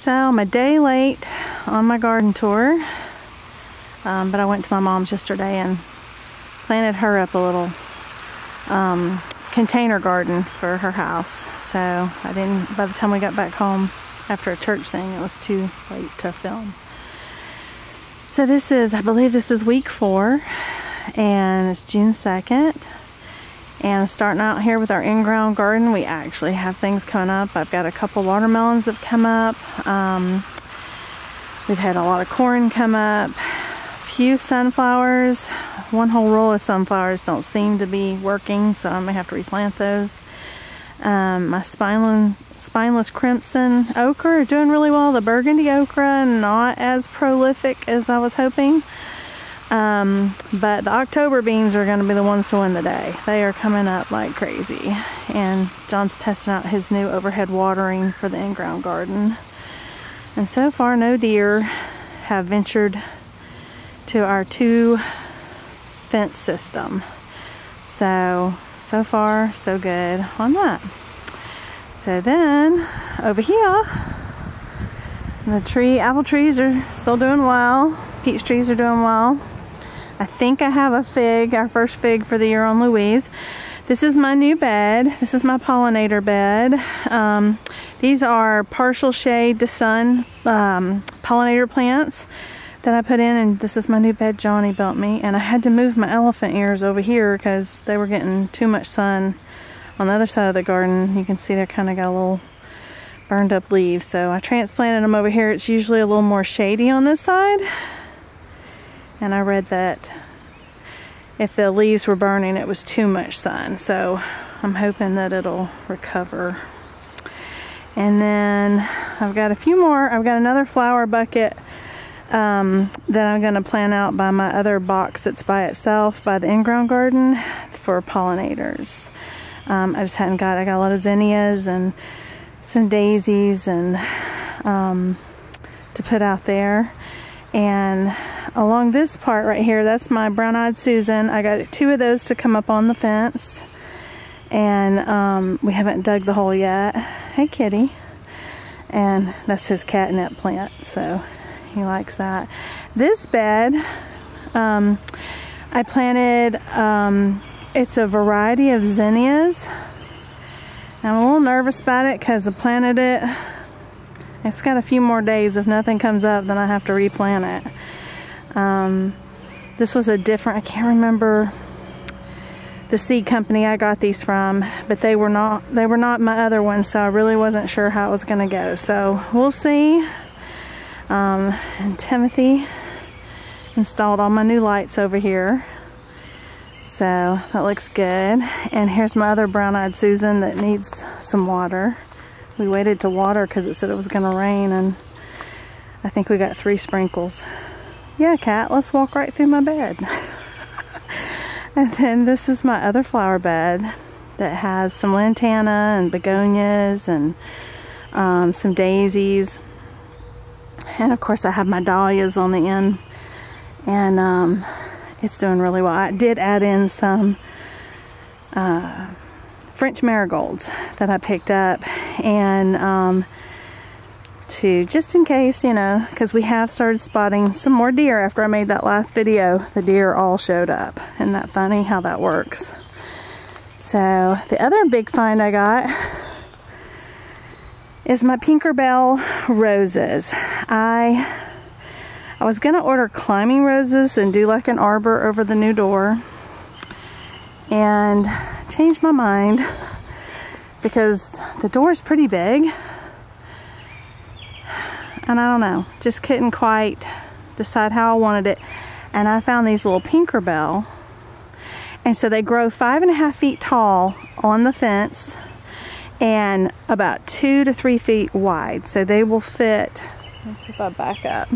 So I'm a day late on my garden tour, but I went to my mom's yesterday and planted her up a little container garden for her house. So I didn't, by the time we got back home after a church thing, it was too late to film. So this is, I believe this is week 4, and it's June 2nd. And starting out here with our in-ground garden, we actually have things coming up. I've got a couple watermelons that have come up. We've had a lot of corn come up. A few sunflowers. One whole row of sunflowers don't seem to be working, so I may have to replant those. My spineless crimson okra are doing really well. The burgundy okra, not as prolific as I was hoping. But the October beans are going to be the ones to win the day. They are coming up like crazy. And John's testing out his new overhead watering for the in-ground garden. And so far, no deer have ventured to our 2 fence system. So far, so good on that. So then, over here, the apple trees are still doing well. Peach trees are doing well. I think I have a fig, our first fig for the year on Louise. This is my new bed. This is my pollinator bed. These are partial shade to sun pollinator plants that I put in, and this is my new bed Johnny built me. And I had to move my elephant ears over here because they were getting too much sun on the other side of the garden. You can see they're kind of got a little burned up leaves. So I transplanted them over here. It's usually a little more shady on this side. And I read that if the leaves were burning, it was too much sun. So I'm hoping that it'll recover. And then I've got a few more. I've got another flower bucket that I'm going to plant out by my other box that's by itself by the in-ground garden for pollinators. I just hadn't got, I got a lot of zinnias and some daisies and to put out there. And along this part right here, that's my brown-eyed Susan. I got 2 of those to come up on the fence. And we haven't dug the hole yet. Hey, kitty. And that's his catnip plant, so he likes that. This bed, I planted, it's a variety of zinnias. I'm a little nervous about it because I planted it. It's got a few more days. If nothing comes up, then I have to replant it. This was a different, I can't remember the seed company I got these from, but they were not my other ones, so I really wasn't sure how it was going to go. So we'll see. And Timothy installed all my new lights over here. So that looks good. And here's my other brown-eyed Susan that needs some water. We waited to water because it said it was going to rain, and I think we got 3 sprinkles. Yeah, cat, let's walk right through my bed. And then this is my other flower bed that has some lantana and begonias and some daisies. And of course I have my dahlias on the end, and it's doing really well. I did add in some French marigolds that I picked up, and to just in case, you know, because we have started spotting some more deer after I made that last video. The deer all showed up. Isn't that funny how that works? So the other big find I got is my Pinkerbell roses. I was gonna order climbing roses and do like an arbor over the new door, and changed my mind because the door is pretty big, and I don't know, just couldn't quite decide how I wanted it. And I found these little Pinkerbell, and so they grow 5.5 feet tall on the fence and about 2 to 3 feet wide, so they will fit. Let's see if I back up.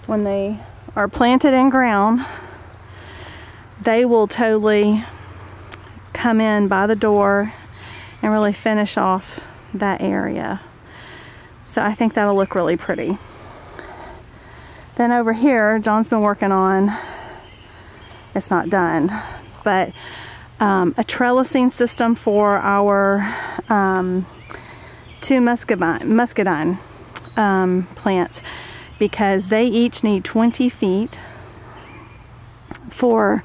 When they are planted in ground, they will totally come in by the door and really finish off that area. So I think that'll look really pretty. Then over here, John's been working on, it's not done, but a trellising system for our 2 muscadine plants, because they each need 20 feet for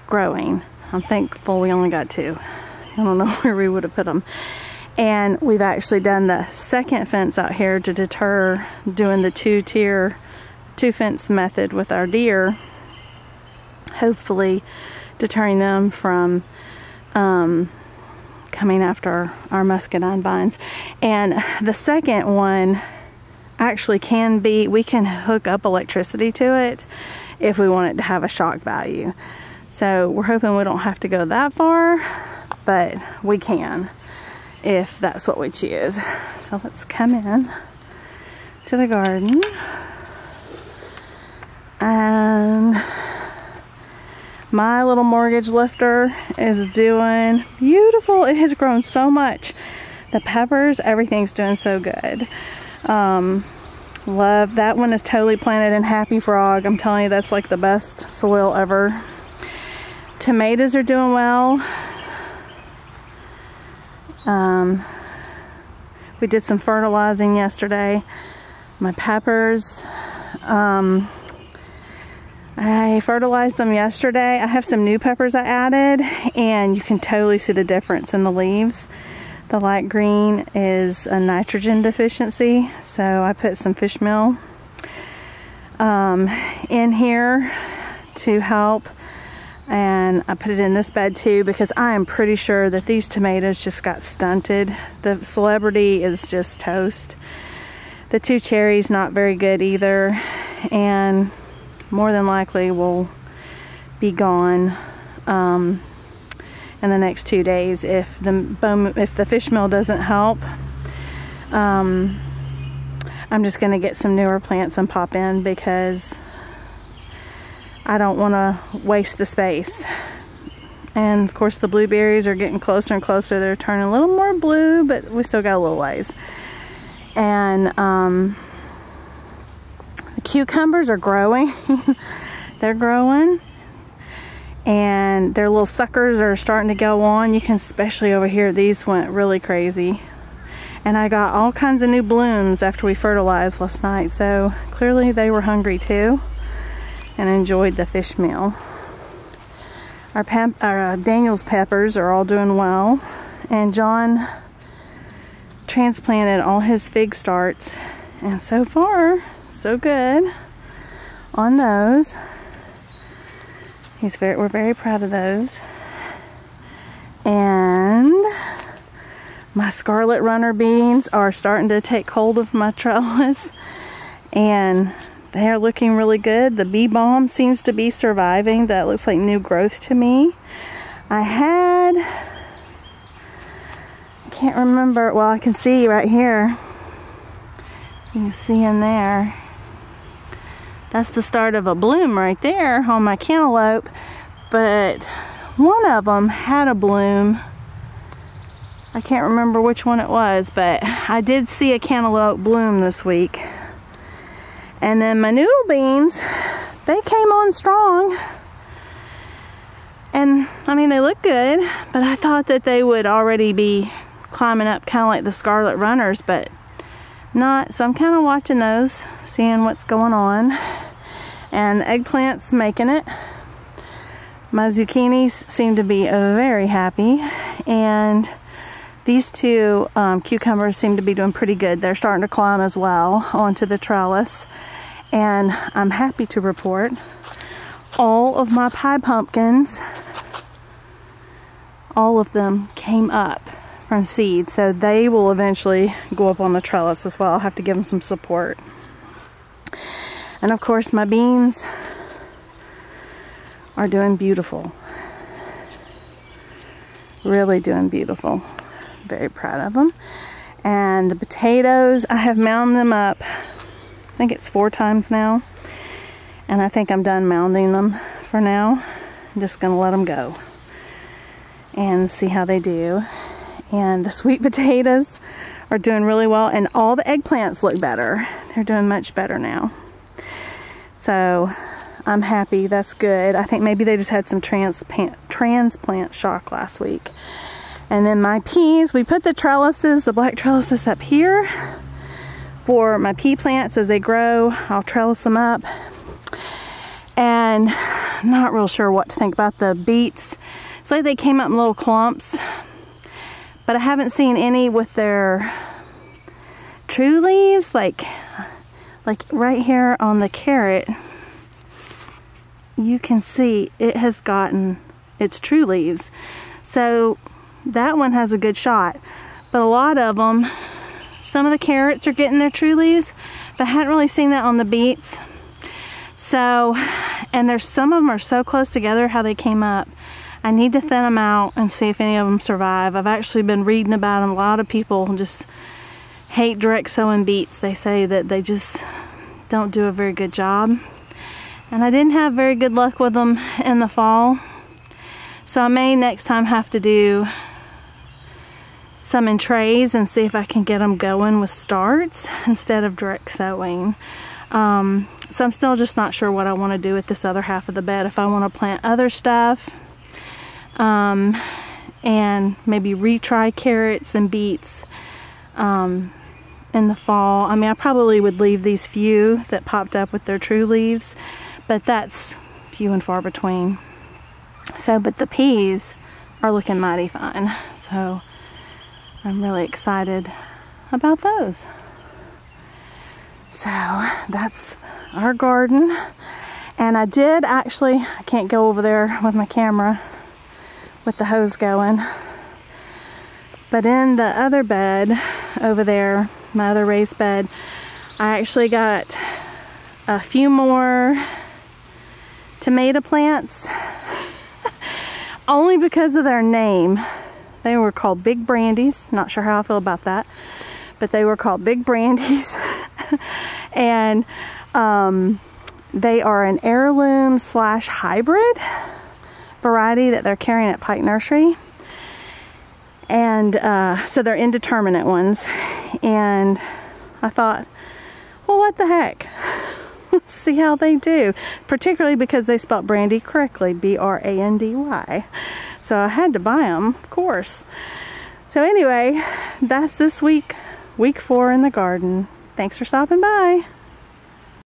growing. I'm thankful we only got 2. I don't know where we would have put them. And we've actually done the second fence out here to deter doing the 2 fence method with our deer, hopefully deterring them from coming after our muscadine vines. And the second one actually can be, we can hook up electricity to it if we want it to have a shock value. So we're hoping we don't have to go that far, but we can if that's what we choose. So let's come in to the garden. And my little mortgage lifter is doing beautiful. It has grown so much. The peppers, everything's doing so good. Love that one. Is totally planted in Happy Frog. I'm telling you, that's like the best soil ever. Tomatoes are doing well. We did some fertilizing yesterday. My peppers, I fertilized them yesterday. I have some new peppers I added, and you can totally see the difference in the leaves. The light green is a nitrogen deficiency, so I put some fish meal in here to help. And I put it in this bed too, because I am pretty sure that these tomatoes just got stunted. The Celebrity is just toast. The 2 cherries not very good either, and more than likely will be gone in the next 2 days if the fish meal doesn't help. I'm just gonna get some newer plants and pop in, because I don't want to waste the space. And of course the blueberries are getting closer and closer. They're turning a little more blue, but we still got a little ways. And the cucumbers are growing. They're growing, and their little suckers are starting to go on. You can, especially over here, these went really crazy. And I got all kinds of new blooms after we fertilized last night, so clearly they were hungry too and enjoyed the fish meal. Our Daniel's peppers are all doing well, and John transplanted all his fig starts, and so far so good on those. We're very proud of those. And my scarlet runner beans are starting to take hold of my trellis, and they are looking really good. The bee balm seems to be surviving. That looks like new growth to me. I can't remember, well, I can see right here. You can see in there. That's the start of a bloom right there on my cantaloupe. But one of them had a bloom. I can't remember which one it was, but I did see a cantaloupe bloom this week. And then my noodle beans, they came on strong. And I mean, they look good, but I thought that they would already be climbing up kind of like the scarlet runners, but not. So I'm kind of watching those, seeing what's going on. And the eggplant's making it. My zucchinis seem to be very happy, and these 2 cucumbers seem to be doing pretty good. They're starting to climb as well onto the trellis. And I'm happy to report all of my pie pumpkins, all of them came up from seed. So they will eventually go up on the trellis as well. I'll have to give them some support. And of course my beans are doing beautiful. Really doing beautiful. Very proud of them. And the potatoes, I have mounded them up, I think it's 4 times now, and I think I'm done mounding them for now. I'm just gonna let them go and see how they do. And the sweet potatoes are doing really well, and all the eggplants look better. They're doing much better now, so I'm happy. That's good. I think maybe they just had some transplant shock last week. And then my peas, we put the trellises, the black trellises up here, for my pea plants as they grow. I'll trellis them up. And I'm not real sure what to think about the beets. It's like they came up in little clumps, but I haven't seen any with their true leaves, like right here on the carrot. You can see it has gotten its true leaves. So that one has a good shot. But a lot of them, some of the carrots are getting their true leaves, but I hadn't really seen that on the beets. So, and there's some of them are so close together how they came up. I need to thin them out and see if any of them survive. I've actually been reading about them. A lot of people just hate direct sowing beets. They say that they just don't do a very good job. And I didn't have very good luck with them in the fall. So I may next time have to do some in trays and see if I can get them going with starts instead of direct sowing. So I'm still just not sure what I want to do with this other half of the bed. If I want to plant other stuff and maybe retry carrots and beets in the fall. I mean, I probably would leave these few that popped up with their true leaves, but that's few and far between. So, but the peas are looking mighty fine. So I'm really excited about those. So that's our garden. And I did actually, I can't go over there with my camera with the hose going, but in the other bed over there, my other raised bed, I actually got a few more tomato plants only because of their name. They were called Big Brandies. Not sure how I feel about that, but they were called Big Brandies. And they are an heirloom / hybrid variety that they're carrying at Pike Nursery. And so they're indeterminate ones. And I thought, well, what the heck? Let's see how they do. Particularly because they spelled brandy correctly, B-R-A-N-D-Y. So I had to buy them, of course. So anyway, that's this week, week 4 in the garden. Thanks for stopping by.